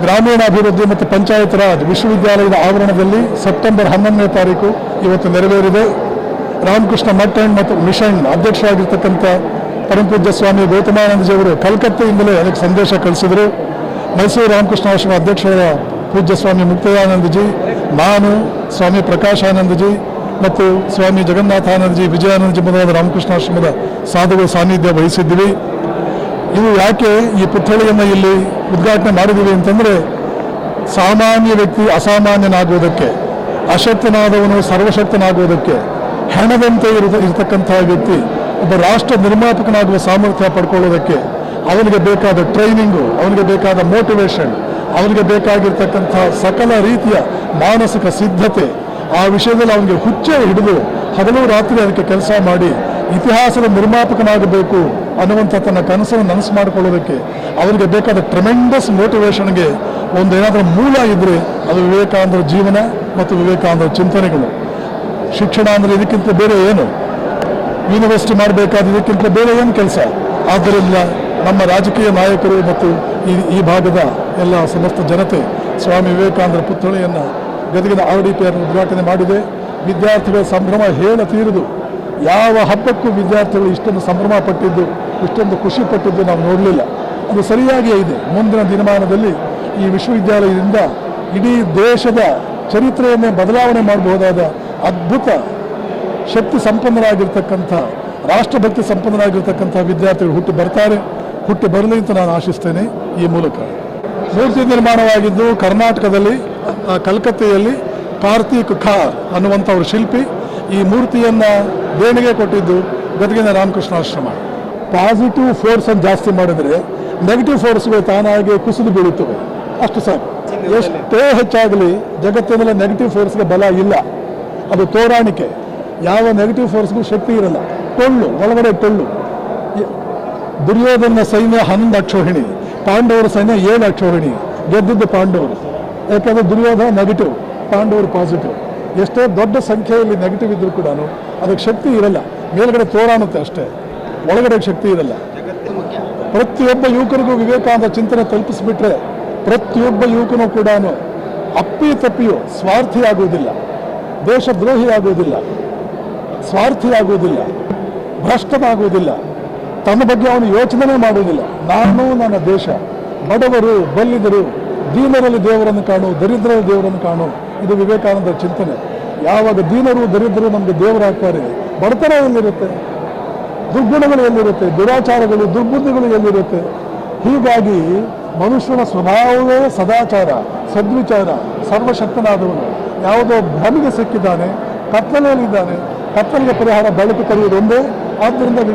ಗ್ರಾಮೀಣಾಭಿವೃದ್ಧಿ ಮತ್ತು ಪಂಚಾಯತ್ ರಾಜ್ ವಿಶ್ವವಿದ್ಯಾಲಯದ ಆವರಣದಲ್ಲಿ ಸೆಪ್ಟೆಂಬರ್ 11ನೇ ತಾರೀಕು ಇವತ್ತು ನೆರವೇರಿದೆ. ರಾಮಕೃಷ್ಣ ಮಠ ಮತ್ತು ಮಿಷನ್ ಅಧ್ಯಕ್ಷರಾಗಿರ್ತಕ್ಕಂಥ ಪರಮಪೂಜ್ಯ ಸ್ವಾಮಿ ಗೌತಮಾನಂದಜಿಯವರು ಕಲ್ಕತ್ತೆಯಿಂದಲೇ ಅದಕ್ಕೆ ಸಂದೇಶ ಕಳಿಸಿದರು. ಮೈಸೂರು ರಾಮಕೃಷ್ಣ ಆಶ್ರಮ ಅಧ್ಯಕ್ಷರ ಪೂಜ್ಯ ಸ್ವಾಮಿ ಮುಕ್ತಾನಂದಜಿ, ನಾನು, ಸ್ವಾಮಿ ಪ್ರಕಾಶಾನಂದಜಿ ಮತ್ತು ಸ್ವಾಮಿ ಜಗನ್ನಾಥಾನಂದಜಿ, ವಿಜಯಾನಂದಜಿ ಮೊದಲಾದ ರಾಮಕೃಷ್ಣಾಶ್ರಮದ ಸಾಧುಗಳ ಸಾನ್ನಿಧ್ಯ ವಹಿಸಿದ್ದೀವಿ. ಇವು ಯಾಕೆ ಈ ಪುತ್ಥಳಿಯನ್ನು ಇಲ್ಲಿ ಉದ್ಘಾಟನೆ ಮಾಡಿದ್ದೀವಿ ಅಂತಂದರೆ, ಸಾಮಾನ್ಯ ವ್ಯಕ್ತಿ ಅಸಾಮಾನ್ಯನಾಗುವುದಕ್ಕೆ, ಅಶಕ್ತನಾದವನು ಸರ್ವಶಕ್ತನಾಗುವುದಕ್ಕೆ, ಹೆಣದಂತೆ ಇರತಕ್ಕಂತಹ ವ್ಯಕ್ತಿ ಒಬ್ಬ ರಾಷ್ಟ್ರ ನಿರ್ಮಾಪಕನಾಗುವ ಸಾಮರ್ಥ್ಯ ಪಡ್ಕೊಳ್ಳೋದಕ್ಕೆ ಅವನಿಗೆ ಬೇಕಾದ ಟ್ರೈನಿಂಗು, ಅವನಿಗೆ ಬೇಕಾದ ಮೋಟಿವೇಶನ್, ಅವನಿಗೆ ಬೇಕಾಗಿರ್ತಕ್ಕಂಥ ಸಕಲ ರೀತಿಯ ಮಾನಸಿಕ ಸಿದ್ಧತೆ, ಆ ವಿಷಯದಲ್ಲಿ ಅವನಿಗೆ ಹುಚ್ಚೆ ಹಿಡಿದು ಹಗಲು ರಾತ್ರಿ ಅದಕ್ಕೆ ಕೆಲಸ ಮಾಡಿ ಇತಿಹಾಸದ ನಿರ್ಮಾಪಕನಾಗಬೇಕು ಅನ್ನುವಂಥ ತನ್ನ ಕನಸನ್ನು ನನಸು ಮಾಡಿಕೊಳ್ಳೋದಕ್ಕೆ ಅವರಿಗೆ ಬೇಕಾದ ಟ್ರೆಮೆಂಡಸ್ ಮೋಟಿವೇಶನ್ಗೆ ಒಂದೇನಾದರೂ ಮೂಲ ಇದ್ದರೆ ಅದು ವಿವೇಕಾನಂದರ ಜೀವನ ಮತ್ತು ವಿವೇಕಾನಂದರ ಚಿಂತನೆಗಳು. ಶಿಕ್ಷಣ ಅಂದರೆ ಇದಕ್ಕಿಂತ ಬೇರೆ ಏನು? ಯೂನಿವರ್ಸಿಟಿ ಮಾಡಬೇಕಾದ ಇದಕ್ಕಿಂತ ಬೇರೆ ಏನು ಕೆಲಸ? ಆದ್ದರಿಂದ ನಮ್ಮ ರಾಜಕೀಯ ನಾಯಕರು ಮತ್ತು ಈ ಭಾಗದ ಎಲ್ಲ ಸಮಸ್ತ ಜನತೆ ಸ್ವಾಮಿ ವಿವೇಕಾನಂದರ ಪುತ್ಥಳಿಯನ್ನು ಗದಗಿನ RDP ಉದ್ಘಾಟನೆ ಮಾಡಿದೆ. ವಿದ್ಯಾರ್ಥಿಗಳ ಸಂಭ್ರಮ ಹೇಳ ತೀರದು. ಯಾವ ಹಬ್ಬಕ್ಕೂ ವಿದ್ಯಾರ್ಥಿಗಳು ಇಷ್ಟೊಂದು ಸಂಭ್ರಮ ಪಟ್ಟಿದ್ದು, ಇಷ್ಟೊಂದು ಖುಷಿ ಪಟ್ಟಿದ್ದು ನಾವು ನೋಡಲಿಲ್ಲ. ಅದು ಸರಿಯಾಗಿಯೇ ಇದೆ. ಮುಂದಿನ ದಿನಮಾನದಲ್ಲಿ ಈ ವಿಶ್ವವಿದ್ಯಾಲಯದಿಂದ ಇಡೀ ದೇಶದ ಚರಿತ್ರೆಯನ್ನೇ ಬದಲಾವಣೆ ಮಾಡಬಹುದಾದ ಅದ್ಭುತ ಶಕ್ತಿ ಸಂಪನ್ನರಾಗಿರ್ತಕ್ಕಂಥ, ರಾಷ್ಟ್ರಭಕ್ತಿ ಸಂಪನ್ನರಾಗಿರ್ತಕ್ಕಂಥ ವಿದ್ಯಾರ್ಥಿಗಳು ಹುಟ್ಟಿ ಬರಲಿ ಅಂತ ನಾನು ಆಶಿಸ್ತೇನೆ. ಈ ಮೂಲಕ ಮೂರ್ತಿ ನಿರ್ಮಾಣವಾಗಿದ್ದು ಕರ್ನಾಟಕದಲ್ಲಿ ಕಲ್ಕತ್ತೆಯಲ್ಲಿ ಕಾರ್ತಿಕ್ ಖಾರ್ ಅನ್ನುವಂಥವ್ರ ಶಿಲ್ಪಿ ಈ ಮೂರ್ತಿಯನ್ನು ದೇಣಿಗೆ ಕೊಟ್ಟಿದ್ದು ಗದಗಿನ ರಾಮಕೃಷ್ಣಾಶ್ರಮ. ಪಾಸಿಟಿವ್ ಫೋರ್ಸನ್ನು ಜಾಸ್ತಿ ಮಾಡಿದರೆ ನೆಗೆಟಿವ್ ಫೋರ್ಸ್ಗಳು ತಾನಾಗಿ ಕುಸಿದು ಬೀಳುತ್ತವೆ. ಅಷ್ಟು ಸಾಕು. ಎಷ್ಟೇ ಹೆಚ್ಚಾಗಲಿ ಜಗತ್ತಿನಲ್ಲಿ ನೆಗೆಟಿವ್ ಫೋರ್ಸ್ಗೆ ಬಲ ಇಲ್ಲ. ಅದು ತೋರಾಣಿಕೆ. ಯಾವ ನೆಗೆಟಿವ್ ಫೋರ್ಸ್ಗೂ ಶಕ್ತಿ ಇರಲ್ಲ. ಒಳಗಡೆ ಟೊಳ್ಳು. ದುರ್ಯೋಧನ ಸೈನ್ಯ 11 ಅಕ್ಷೋಹಿಣಿ, ಪಾಂಡವರ ಸೈನ್ಯ 7 ಅಕ್ಷೋಹಿಣಿ. ಗೆದ್ದಿದ್ದು ಪಾಂಡವರು. ಯಾಕಂದರೆ ದುರ್ಯೋಧನ ನೆಗೆಟಿವ್, ಪಾಂಡವರು ಪಾಸಿಟಿವ್. ಎಷ್ಟೇ ದೊಡ್ಡ ಸಂಖ್ಯೆಯಲ್ಲಿ ನೆಗೆಟಿವ್ ಇದ್ರೂ ಕೂಡ ಅದಕ್ಕೆ ಶಕ್ತಿ ಇರಲ್ಲ. ಮೇಲ್ಗಡೆ ತೋರಾಣುತ್ತೆ ಅಷ್ಟೇ, ಒಳಗಡೆ ಶಕ್ತಿ ಇರಲ್ಲ. ಪ್ರತಿಯೊಬ್ಬ ಯುವಕರಿಗೂ ವಿವೇಕಾನಂದ ಚಿಂತನೆ ತಲುಪಿಸಿಬಿಟ್ರೆ ಪ್ರತಿಯೊಬ್ಬ ಯುವಕನೂ ಕೂಡ ಅಪ್ಪಿತಪ್ಪಿಯೂ ಸ್ವಾರ್ಥಿಯಾಗುವುದಿಲ್ಲ, ದೇಶದ್ರೋಹಿಯಾಗುವುದಿಲ್ಲ, ಸ್ವಾರ್ಥಿಯಾಗುವುದಿಲ್ಲ, ಭ್ರಷ್ಟನಾಗುವುದಿಲ್ಲ, ತನ್ನ ಬಗ್ಗೆ ಅವನು ಯೋಚನೆ ಮಾಡುವುದಿಲ್ಲ. ನಾನು, ನನ್ನ ದೇಶ, ಬಡವರು, ಬಲ್ಲಿದರು, ದೀನರಲ್ಲಿ ದೇವರನ್ನು ಕಾಣು, ದರಿದ್ರರಲ್ಲಿ ದೇವರನ್ನು ಕಾಣು. ಇದು ವಿವೇಕಾನಂದರ ಚಿಂತನೆ. ಯಾವಾಗ ದೀನರು ದರಿದ್ರರು ನಮಗೆ ದೇವರಾಗ್ತಾರೆ, ಬಡತನ ಎಲ್ಲಿರುತ್ತೆ, ದುರ್ಗುಣಗಳು ಎಲ್ಲಿರುತ್ತೆ, ದುರಾಚಾರಗಳು, ದುರ್ಬುದ್ಧಿಗಳು ಎಲ್ಲಿರುತ್ತೆ. ಹೀಗಾಗಿ ಮನುಷ್ಯನ ಸ್ವಭಾವವೇ ಸದಾಚಾರ, ಸದ್ವಿಚಾರ, ಸರ್ವಶಕ್ತನಾದವನು. ಯಾವುದೋ ಭ್ರಮೆಗೆ ಸಿಕ್ಕಿದ್ದಾನೆ, ಕತ್ತಲೆಯಲ್ಲಿದ್ದಾನೆ. ಕತ್ತಲಿಗೆ ಪರಿಹಾರ ಬೆಳಕು ಕರೆಯುವುದೊಂದೇ. ಆದ್ದರಿಂದ